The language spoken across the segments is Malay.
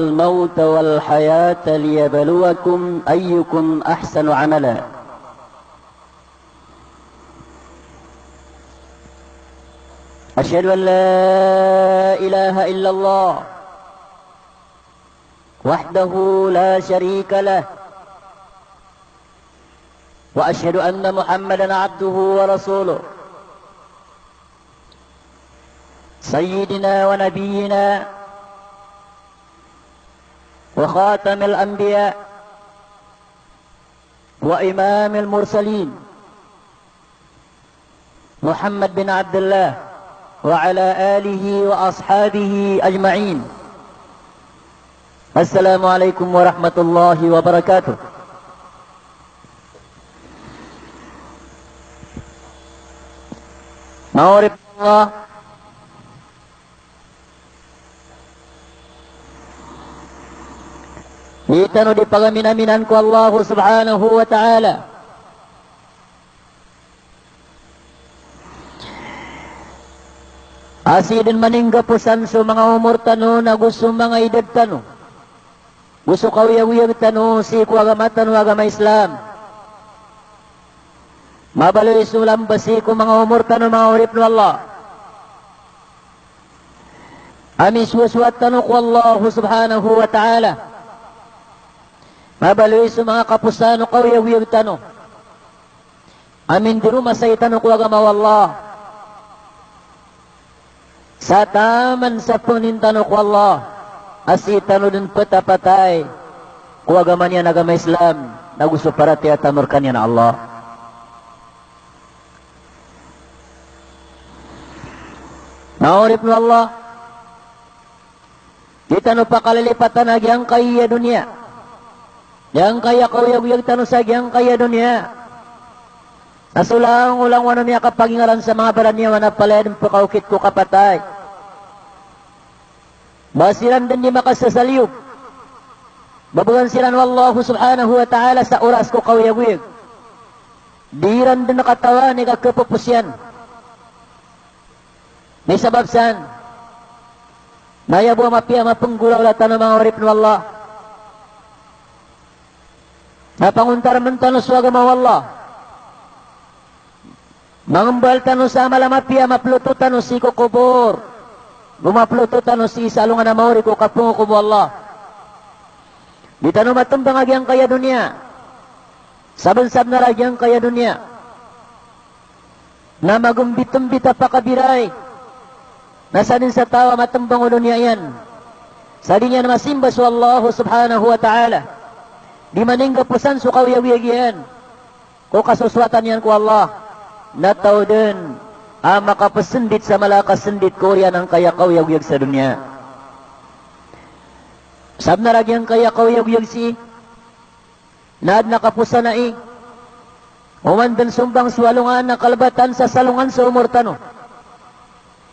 الموت والحياة ليبلوكم أيكم أحسن عملا. أشهد أن لا إله إلا الله وحده لا شريك له، وأشهد أن محمدا عبده ورسوله سيدنا ونبينا وخاتم الأنبياء وإمام المرسلين محمد بن عبد الله وعلى آله وأصحابه أجمعين. السلام عليكم ورحمة الله وبركاته. Ma'arif Allah itano di pagaminanan ko Allah subhanahu wa ta'ala. Asidin maninggapusan so mga umur tano na gusto mga edad tano. Gusto kawiyag-wiyag tano si kuagama tano agama Islam. Mabaloy sulam basi ko mga umur tano mga urip no Allah. Amin suwaswat tano ko Allah subhanahu wa ta'ala. Mabaloy sa mga kapusano kawiyag-wiyag tano. Amin diru masay tano ko agama Allah. Sa taman sa panintano ko Allah, asitano din patapatay, kuwagaman niya nagama Islam, na gusto para tiyatamur kanya na Allah. Naurip no Allah, itano pa kalalipatan na giyang kaya dunia, giyang kaya kawiyag-wiyag tano sa giyang kaya dunia. Nasulang ulang wano niya kapagingaran sa mga baran niya wanapalayan pakaukit ko kapatay. Basiran din niya makasasaliw. Babugan silan wallahu subhanahu wa ta'ala sa oras ko kawiyag-wiyag. Diran din nakatawa ni kakapupusyan. May sababsan. Naya buwa mapia mapunggulaw latan ng mga orip ng Allah. Napanguntar man tanong suwaga mawallah. Mangembal tano sa malamapia mapluto tano si kukubur. Gumapluto tano si salungan na mauri ko kapungo ko Allah. Di tano matumbang agyang kaya dunia. Saban-sab na ragyang kaya dunia. Na magumbit-umbita pa kabiray. Nasa din sa tawa matumbang o dunia yan. Sa di niya na masimba sa Allah subhanahu wa ta'ala. Di maningga pusan so kawiyag-wiyag yan. Kung kasuswatan yan ko Allah. Nataw din ang makapasendit sa malakasendit Korea ng kaya kawiyag-wiyag sa dunia. Sab na ragyang kaya kawiyag-wiyag si naad nakapusa na umandan sumbang suwalungan na kalbatan sa salungan sa umurtano.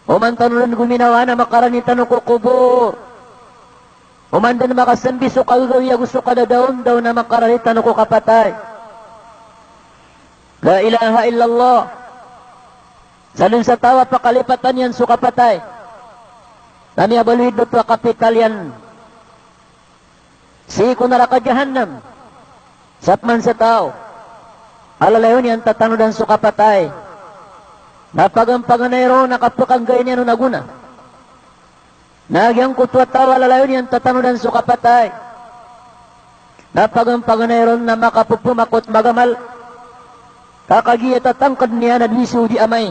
Umantan rin guminawa na makaranitan ko kubur. Umandan makasambi so kawiyag gusto kadadaon daw na makaranitan ko kapatay. La ilaha illallah. Salun sa tawa pakalipatan yan sukapatay. Nani abaluid doon kapital yan. Siko naraka jahannam. Sapman sa tao. Alalayon yan tatanudan sukapatay. Napagampaganayro nakapakanggay niya no naguna. Nagyang kutwa tao alalayon yan tatanudan sukapatay. Napagampaganayro na makapupumakot magamal. Kakagiya tatangkad niya na Luiso di amay.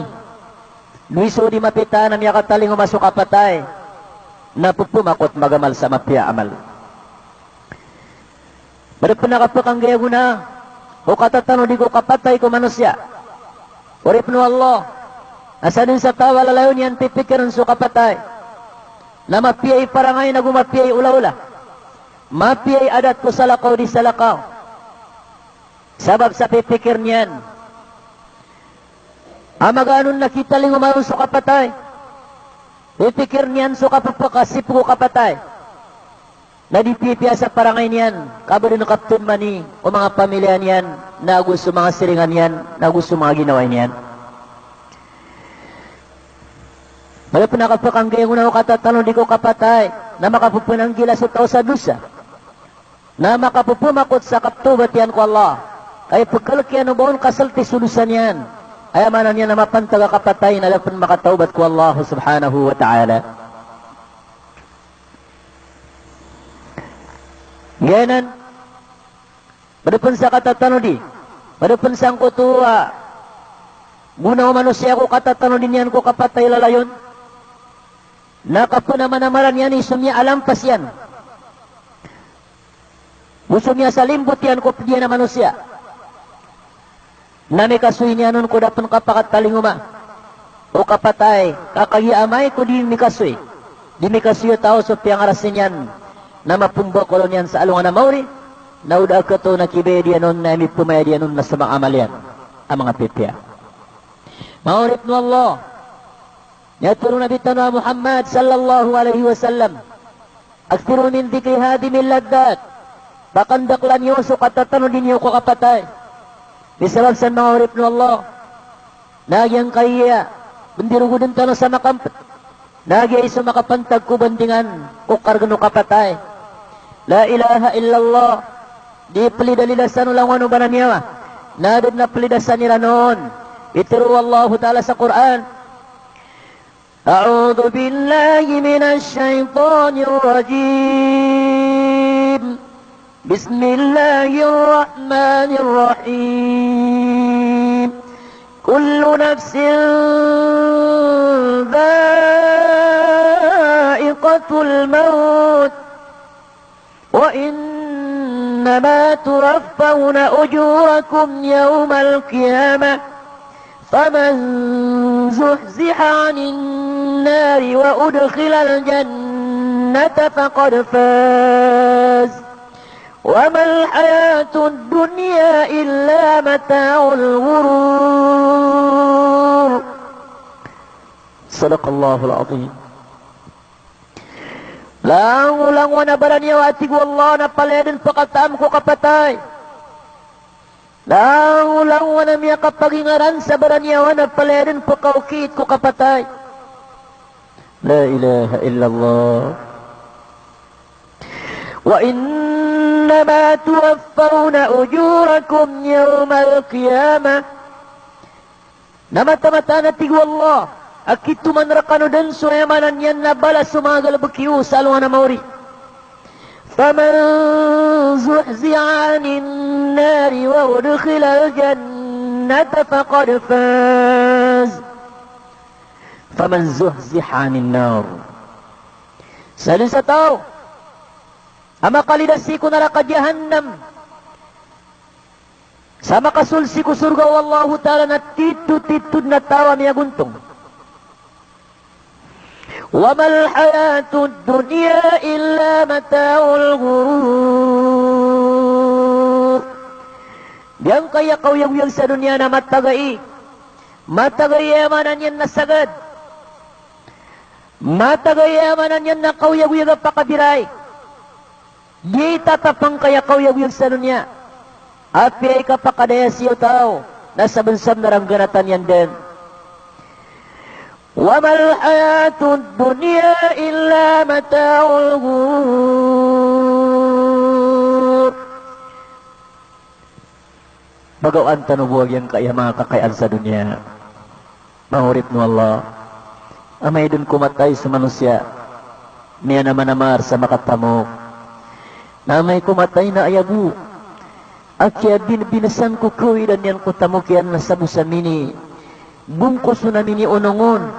Luiso di mapita na niya kataling umasok kapatay. Napupumakot magamal sa mapya amal. Barat pa nakapakang gaya guna. O katatano di ko kapatay ko manusya. Urip no Allah. Asa din sa tawa lalayon yan pipikiran so kapatay. Na mapiyay parangay na gumapiyay ula-ula. Mapiyay adat ko sa lakaw di sa lakaw. Sabab sa pipikir niyan. Amaganon nakita ling umaron sa kapatay. Pipikir niyan so kapapakasip ko kapatay. Nadipipiya sa parangay niyan. Kabali ng kaptun mani o mga pamilya niyan. Na gusto mga siringan niyan. Na gusto mga ginawa niyan. Wala pa nakapakanggay ko na o katatanong di ko kapatay. na makapupunanggila sa tao sa dusa, na makapupumakot sa kaptubat yan ko Allah. Kaya pagkalakyan o baon kasalti sulusan yan, ay amanan niya na mapantaga kapatay na lapan makataubat ko Allah subhanahu wa ta'ala. Yanan, madapun sa katatano di, madapun sa ang kutuwa, muna o manusia ko katatano din yan ko kapatay lalayon, nakapunamanaman yan, isumya alampas yan. Usumya sa limbot yan ko pediya na manusia. Nami kasuy niya nun ko dapat kapakatalinguma. O kapatay, kakagiamay ko di mikasuy. Di mikasuy tao so piyang arasin yan. Na mapumbo ko yan sa alungan na mauri. Nauda ka to na kibe diyan nun na pumaya diyan nun na sa mga amal yan. Ang mga pipya. Maurip no Allah. Yaturo na bitan wa Muhammad sallallahu alaihi wasallam. Aktiru min dikri hadimil laddat. Bakandaklan nyo so katatano din nyo ko kapatay. Bisabab sa mga urip no Allah. Nagyang kaya. Bandirugo din tanong sa makampat. Nagyay sa makapantag ko bandingan. Kukargano kapatay. La ilaha illallah. Di palidalilasan ulang wano ba na niya. Nadod na palidasan nila noon. Itiru Allah ta'ala sa Quran. A'udhu billahi minash shaitanir rajim. بسم الله الرحمن الرحيم كل نفس ذائقة الموت وإنما توفون أجوركم يوم القيامة فمن زحزح عن النار وأدخل الجنة فقد فاز وما الحياة الدنيا إلا متاع الغرور صدق الله العظيم. Lang wana baraniya atig wallah na paledin pakatam ko kapatay. Lang wana miya kapagingaran sa baraniya wana paledin pakaukit ko kapatay. La ilaha illallah. Wa إنما توفون أجوركم يوم القيامة نمت نتيجو الله أكيد من رقنو دنسو يمانا ينبال سماغل بكيو سالوانا موري فمن زحزح عن النار وادخل الجنة فقد فاز فمن زحزح عن النار سالسة ama kalidasi ko nalaka jahannam. Sama kasulsi ko surga wallahu ta'ala na titud na tawa miya guntong. Wa mal hayatud dunya illa mata'ul ghurur. Yang kaya kauyang sa dunya na matagay. Matagay yamanan yan nasagad. Matagay yamanan yan na kauyang pakabiray. Di tatapang kaya kauyag sa dunya. Api ay kapakadaya siyo tao. Nasa bansam na rangganatan yan din. Wa mal hayatud dunya illa mata'ul ghurur. Bagawan tanubuwag yan kaya mga kakayaan sa dunya. Mahurip no Allah. Amay dun kumatay sa manusia. Niya naman namar sa makatamok. Na may kumatay na ayabu. Akya binasan ko kuwidan yan ko tamukyan na sabu sa mini. Bungkos na mini unongon.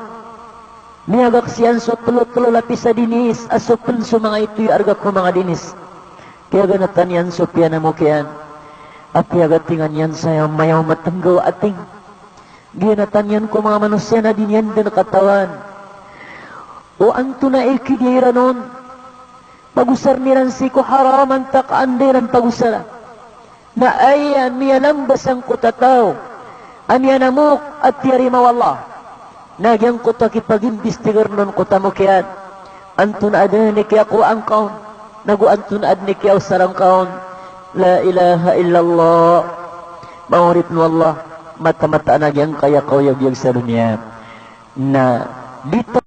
Niyagak siyan so tulo-tulo lapis sa dinis. Asupin so mga ito'y arga ko mga dinis. Kaya ganatan yan so piyan na mo kyan. Akya gatingan yan sa'yo mayaw matanggaw ating. Ganatan yan ko mga manusia na din yan din katawan. O anto na ikidira nun. Pagusar niran si ko haraman takaandiran pagusara. Na ayan miya lambas ang kutataw. Amiya namuk at tiyarima wallah. Nagyang kutakipagindistigar nun kutamukyan. Antun adani kaya ko ang kaon. Nagu antun adni kaya sarang kaon. La ilaha illallah. Maurit no Allah. Mata-mata nagyang kaya kauyag sa dunia. Na dito